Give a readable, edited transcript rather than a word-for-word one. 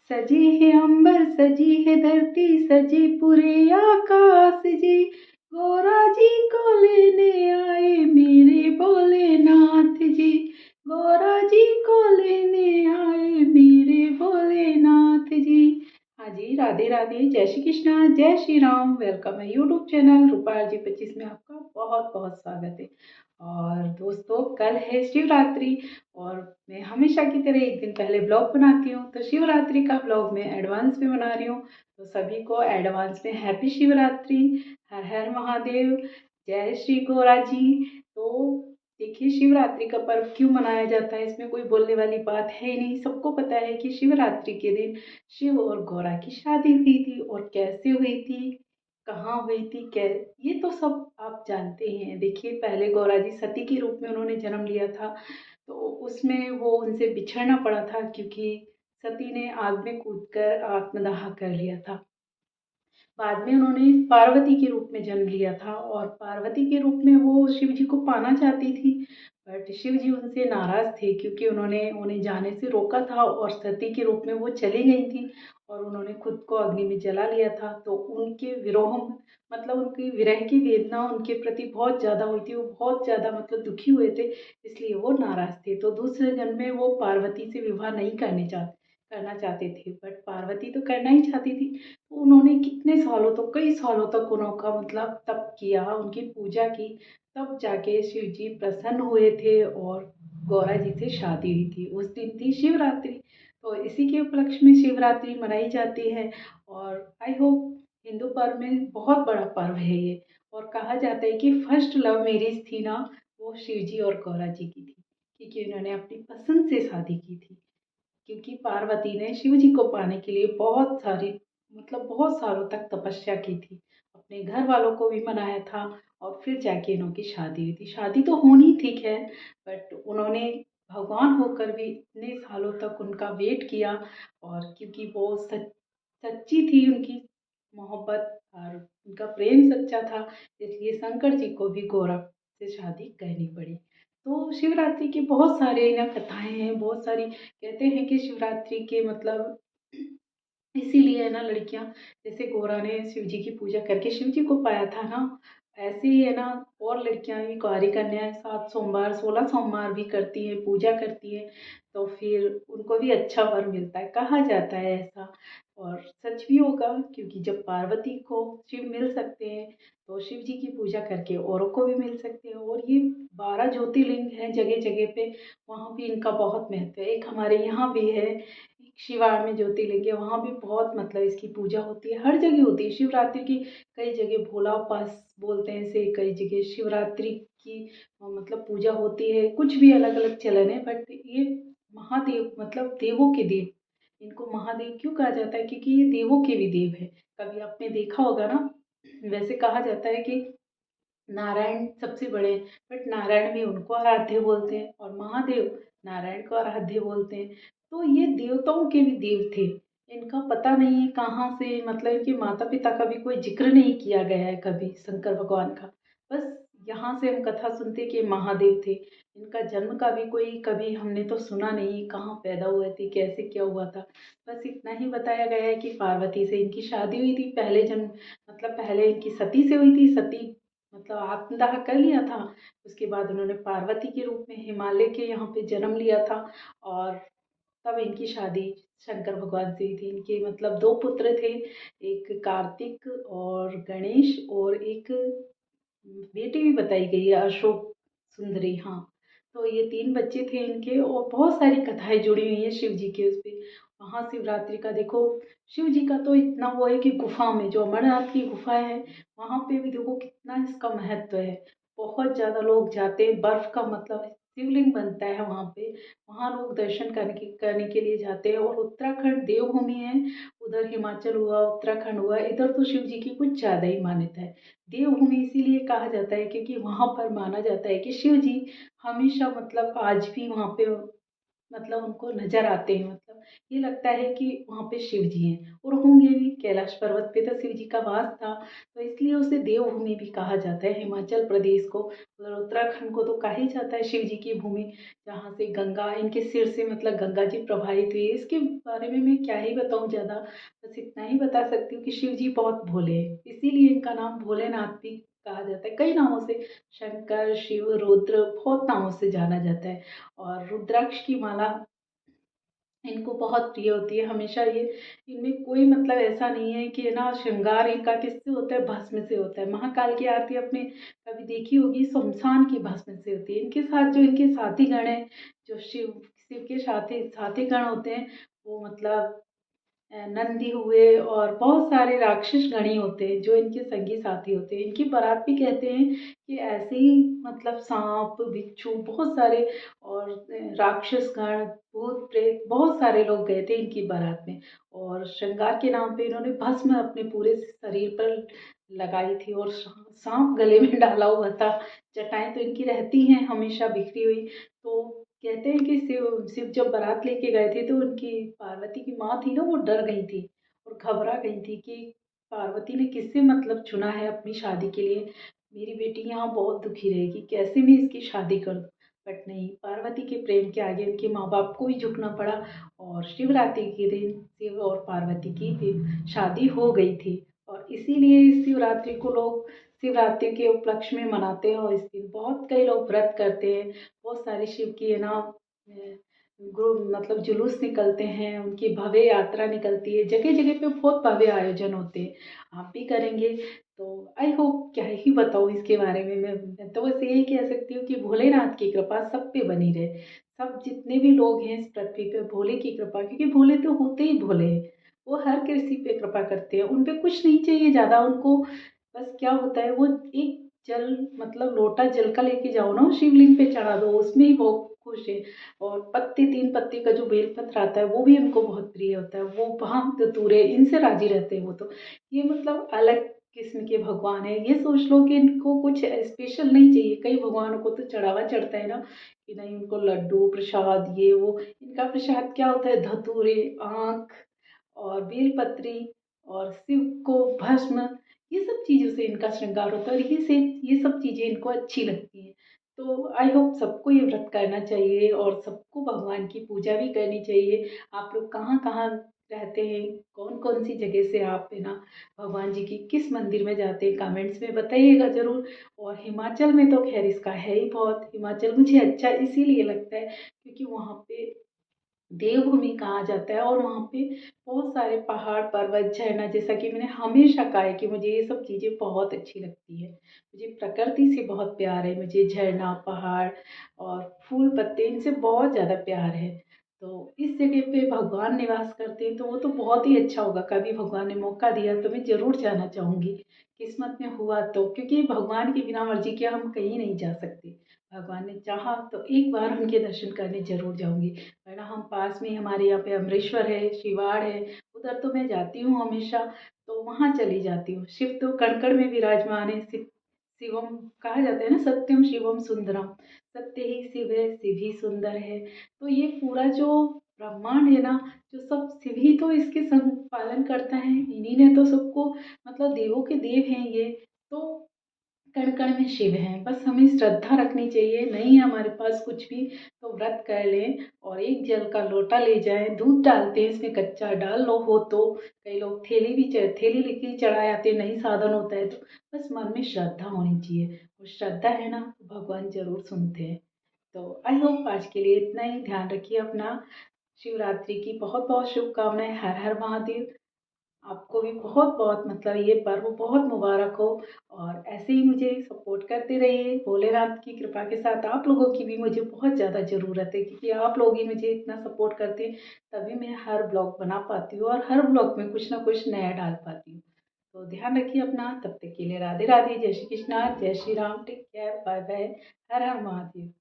सजी है अंबर सजी है धरती सजी पूरे आकाश जी। गौरा जी को लेने आए मेरे भोलेनाथ जी। गौरा जी को लेने आए मेरे भोलेनाथ जी। हाँ जी, राधे राधे, जय श्री कृष्णा, जय श्री राम। वेलकम है यूट्यूब चैनल रूपाल जी 25 में आपका बहुत बहुत स्वागत है। और दोस्तों, कल है शिवरात्रि और मैं हमेशा की तरह एक दिन पहले ब्लॉग बनाती हूँ, तो शिवरात्रि का ब्लॉग मैं एडवांस में बना रही हूँ। तो सभी को एडवांस में हैप्पी शिवरात्रि। हर हर महादेव, जय श्री गौरा जी। तो देखिए, शिवरात्रि का पर्व क्यों मनाया जाता है, इसमें कोई बोलने वाली बात है ही नहीं। सबको पता है कि शिवरात्रि के दिन शिव और गौरा की शादी हुई थी, और कैसे हुई थी, कहाँ हुई थी, कै ये तो सब आप जानते ही हैं। देखिए, पहले गौरा जी सती के रूप में उन्होंने जन्म लिया था, तो उसमें वो उनसे बिछड़ना पड़ा था, क्योंकि सती ने आग में कूदकर आत्मदाह कर लिया था। बाद में उन्होंने पार्वती के रूप में जन्म लिया था, और पार्वती के रूप में वो शिव जी को पाना चाहती थी। बट शिव जी उनसे नाराज थे, क्योंकि उन्होंने उन्हें जाने से रोका था, और सती के रूप में वो चली गई थी, और उन्होंने खुद को अग्नि में जला लिया था। तो उनके विरोह मतलब उनकी विरह की वेदना उनके प्रति बहुत ज़्यादा हुई थी। वो बहुत ज़्यादा मतलब दुखी हुए थे, इसलिए वो नाराज थे। तो दूसरे जन्म में वो पार्वती से विवाह नहीं करना चाहते थे, बट पार्वती तो करना ही चाहती थी। तो उन्होंने कितने सालों तक, कई सालों तक उनका मतलब तप किया, उनकी पूजा की, तब जाके शिव जी प्रसन्न हुए थे, और गौरा जी से शादी हुई थी। उस दिन थी शिवरात्रि, तो इसी के उपलक्ष्य में शिवरात्रि मनाई जाती है। और आई होप, हिंदू पर्व में बहुत बड़ा पर्व है ये। और कहा जाता है कि फर्स्ट लव मैरिज थी ना, वो शिव जी और गौरा जी की थी, क्योंकि उन्होंने अपनी पसंद से शादी की थी। क्योंकि पार्वती ने शिव जी को पाने के लिए बहुत सारी मतलब बहुत सालों तक तपस्या की थी, अपने घर वालों को भी मनाया था, और फिर जाके इनकी शादी हुई थी। शादी तो होनी ठीक है, बट उन्होंने भगवान होकर भी इतने सालों तक उनका वेट किया। और क्योंकि वो सच्ची थी उनकी मोहब्बत, और उनका प्रेम सच्चा था, इसलिए शंकर जी को भी गौरा से शादी करनी पड़ी। तो शिवरात्रि की बहुत सारे ना कथाएं हैं, बहुत सारी। कहते हैं कि शिवरात्रि के मतलब इसीलिए है ना, लड़कियां, जैसे गौरा ने शिव जी की पूजा करके शिव जी को पाया था ना, ऐसे ही है ना, और लड़कियां भी कुंवारी कन्याएं 7 सोमवार 16 सोमवार भी करती हैं, पूजा करती हैं, तो फिर उनको भी अच्छा वर मिलता है, कहा जाता है ऐसा। और सच भी होगा, क्योंकि जब पार्वती को शिव मिल सकते हैं, तो शिव जी की पूजा करके औरों को भी मिल सकते हैं। और ये 12 ज्योतिर्लिंग हैं जगह जगह पे, वहाँ भी इनका बहुत महत्व है। एक हमारे यहाँ भी है, शिवाड़ में ज्योतिर्लिंग है, वहाँ भी बहुत मतलब इसकी पूजा होती है, हर जगह होती है शिवरात्रि की। कई जगह भोला उपास बोलते हैं इसे, कई जगह शिवरात्रि की मतलब पूजा होती है। कुछ भी अलग अलग चलन है, बट ये महादेव मतलब देवों के देव, इनको महादेव क्यों कहा जाता है, क्योंकि ये देवों के भी देव है। कभी आपने देखा होगा ना, वैसे कहा जाता है कि नारायण सबसे बड़े हैं, बट नारायण भी उनको आराध्य बोलते हैं, और महादेव नारायण को आराध्य बोलते हैं। तो ये देवताओं के भी देव थे। इनका पता नहीं है कहाँ से, मतलब इनके माता पिता का भी कोई जिक्र नहीं किया गया है कभी, शंकर भगवान का। बस यहाँ से हम कथा सुनते कि महादेव थे। इनका जन्म का भी कोई कभी हमने तो सुना नहीं, कहाँ पैदा हुए थे, कैसे क्या हुआ था। बस इतना ही बताया गया है कि पार्वती से इनकी शादी हुई थी पहले जन्म, मतलब पहले इनकी सती से हुई थी। सती मतलब आत्मदाह कर लिया था, उसके बाद उन्होंने पार्वती के रूप में हिमालय के यहाँ पे जन्म लिया था, और तब इनकी शादी शंकर भगवान से हुई थी। इनके मतलब 2 पुत्र थे, एक कार्तिक और गणेश, और एक बेटी भी बताई गई है, अशोक सुंदरी। हाँ, तो ये 3 बच्चे थे इनके, और बहुत सारी कथाएं जुड़ी हुई हैं शिव जी के उस पे। महाशिवरात्रि का देखो, शिव जी का तो इतना वो है कि गुफा में जो अमरनाथ की गुफा है, वहाँ पे भी देखो कितना इसका महत्व है। बहुत ज़्यादा लोग जाते हैं, बर्फ का मतलब शिवलिंग बनता है वहाँ पे, वहाँ लोग दर्शन करने के लिए जाते हैं। और उत्तराखंड देवभूमि है, उधर हिमाचल हुआ, उत्तराखंड हुआ, इधर तो शिव जी की कुछ ज़्यादा ही मान्यता है। देवभूमि इसीलिए कहा जाता है, क्योंकि वहाँ पर माना जाता है कि शिव जी हमेशा मतलब आज भी वहाँ पे मतलब उनको नजर आते हैं, मतलब ये लगता है कि वहाँ पे शिव जी हैं और होंगे भी। कैलाश पर्वत पे तो शिव जी का वास था, तो इसलिए उसे देवभूमि भी कहा जाता है। हिमाचल प्रदेश को और उत्तराखंड को तो कहा ही जाता है शिव जी की भूमि, जहाँ से गंगा इनके सिर से मतलब गंगा जी प्रवाहित हुई। इसके बारे में मैं क्या ही बताऊँ ज़्यादा, बस इतना ही बता सकती हूँ कि शिव जी बहुत भोले हैं, इसीलिए इनका नाम भोलेनाथ भी कहा जाता है। कई नामों से, शंकर, शिव, रुद्र, बहुत नामों से जाना जाता है। और रुद्राक्ष की माला इनको बहुत प्रिय होती है हमेशा। ये इनमें कोई मतलब ऐसा नहीं है कि है ना श्रृंगार इनका किससे होता है, भस्म से होता है। महाकाल की आरती आपने कभी देखी होगी, शमशान की भस्म से होती है। इनके साथ जो इनके साथी गण हैं, जो शिव शिव के साथी साथी गण होते हैं, वो मतलब नंदी हुए और बहुत सारे राक्षस गणी होते हैं जो इनके संगी साथी होते हैं। इनकी बारात भी कहते हैं कि ऐसे ही मतलब सांप बिच्छू बहुत सारे और राक्षस गण भूत प्रेत बहुत सारे लोग गए थे इनकी बारात में। और श्रृंगार के नाम पे इन्होंने भस्म अपने पूरे शरीर पर लगाई थी और सांप गले में डाला हुआ था। जटाएं तो इनकी रहती हैं हमेशा बिखरी हुई। तो कहते हैं कि शिव शिव जब बारात लेके गए थे तो उनकी पार्वती की माँ थी ना, वो डर गई थी और घबरा गई थी कि पार्वती ने किससे मतलब चुना है अपनी शादी के लिए, मेरी बेटी यहाँ बहुत दुखी रहेगी, कैसे मैं इसकी शादी कर दूँ। बट नहीं, पार्वती के प्रेम के आगे उनके माँ बाप को भी झुकना पड़ा और शिवरात्रि के दिन शिव और पार्वती की फिर शादी हो गई थी। और इसीलिए इस शिवरात्रि को लोग शिवरात्रि के उपलक्ष्य में मनाते हैं और इस दिन बहुत कई लोग व्रत करते हैं। बहुत सारे शिव की है ना मतलब जुलूस निकलते हैं, उनकी भव्य यात्रा निकलती है, जगह जगह पे बहुत भव्य आयोजन होते हैं। आप भी करेंगे तो आई होप, क्या ही बताऊँ इसके बारे में। मैं तो बस यही कह सकती हूँ कि भोलेनाथ की कृपा सब पे बनी रहे। सब जितने भी लोग हैं इस पृथ्वी पे, भोले की कृपा, क्योंकि भोले तो होते ही भोले हैं। वो हर किसी पे कृपा करते हैं, उन पे कुछ नहीं चाहिए ज़्यादा उनको। बस क्या होता है, वो एक जल मतलब लोटा जल का लेके जाओ ना, शिवलिंग पे चढ़ा दो, उसमें ही बहुत खुश है। और पत्ते, 3 पत्ते का जो बेलपत्र आता है वो भी उनको बहुत प्रिय होता है। वो भांग धतूरे इनसे राजी रहते हैं वो तो। ये मतलब अलग किस्म के भगवान है। ये सोच लो कि इनको कुछ स्पेशल नहीं चाहिए। कई भगवानों को तो चढ़ावा चढ़ता है ना कि नहीं, उनको लड्डू प्रसाद ये वो। इनका प्रसाद क्या होता है, धतूरे, आँख और बेलपत्री और शिव को भस्म, ये सब चीज़ों से इनका श्रृंगार होता है और ये सब चीज़ें इनको अच्छी लगती हैं। तो आई होप सबको ये व्रत करना चाहिए और सबको भगवान की पूजा भी करनी चाहिए। आप लोग कहाँ कहाँ रहते हैं, कौन कौन सी जगह से आप है ना भगवान जी की किस मंदिर में जाते हैं, कमेंट्स में बताइएगा ज़रूर। और हिमाचल में तो खैर इसका है ही बहुत। हिमाचल मुझे अच्छा इसीलिए लगता है क्योंकि वहाँ पे देवभूमि कहा जाता है और वहाँ पे बहुत सारे पहाड़ पर्वत झरना, जैसा कि मैंने हमेशा कहा है कि मुझे ये सब चीज़ें बहुत अच्छी लगती है। मुझे प्रकृति से बहुत प्यार है, मुझे झरना पहाड़ और फूल पत्ते इनसे बहुत ज़्यादा प्यार है। तो इस जगह पे भगवान निवास करते हैं तो वो तो बहुत ही अच्छा होगा। कभी भगवान ने मौका दिया तो मैं ज़रूर जाना चाहूँगी, किस्मत में हुआ तो, क्योंकि भगवान की बिना मर्जी के हम कहीं नहीं जा सकते। भगवान ने चाहा तो एक बार उनके दर्शन करने ज़रूर जाऊँगी। वरना हम पास में हमारे यहाँ पे अमरेश्वर है, शिवाड़ है, उधर तो मैं जाती हूँ हमेशा, तो वहाँ चली जाती हूँ। शिव तो कण कण में विराजमान है। शिवम कहा जाता है ना, सत्यम शिवम सुंदरम, सत्य ही शिव है, शिव ही सुंदर है। तो ये पूरा जो ब्रह्मांड है ना, जो सब शिव ही तो इसके संग पालन करता है, इन्हीं ने तो सबको मतलब देवों के देव हैं ये। तो कण कण में शिव हैं, बस हमें श्रद्धा रखनी चाहिए। नहीं है हमारे पास कुछ भी तो व्रत कर लें और एक जल का लोटा ले जाएं, दूध डालते हैं इसमें, कच्चा डाल लो हो तो। कई लोग थैली लेके चढ़ाए आते हैं, नहीं साधन होता है तो। बस मन में श्रद्धा होनी चाहिए, और श्रद्धा है ना तो भगवान जरूर सुनते हैं। तो आई होप आज के लिए इतना ही। ध्यान रखिए अपना। शिवरात्रि की बहुत बहुत शुभकामनाएं। हर हर महादेव। आपको भी बहुत बहुत मतलब ये पर्व बहुत मुबारक हो। और ऐसे ही मुझे सपोर्ट करते रहिए। भोलेनाथ की कृपा के साथ आप लोगों की भी मुझे बहुत ज़्यादा ज़रूरत है, क्योंकि आप लोग ही मुझे इतना सपोर्ट करते हैं, तभी मैं हर ब्लॉग बना पाती हूँ और हर ब्लॉग में कुछ ना कुछ नया डाल पाती हूँ। तो ध्यान रखिए अपना। तब तक के लिए राधे राधे, जय श्री कृष्णा, जय Shri Ram, take care, bye bye, हर हर महादेव।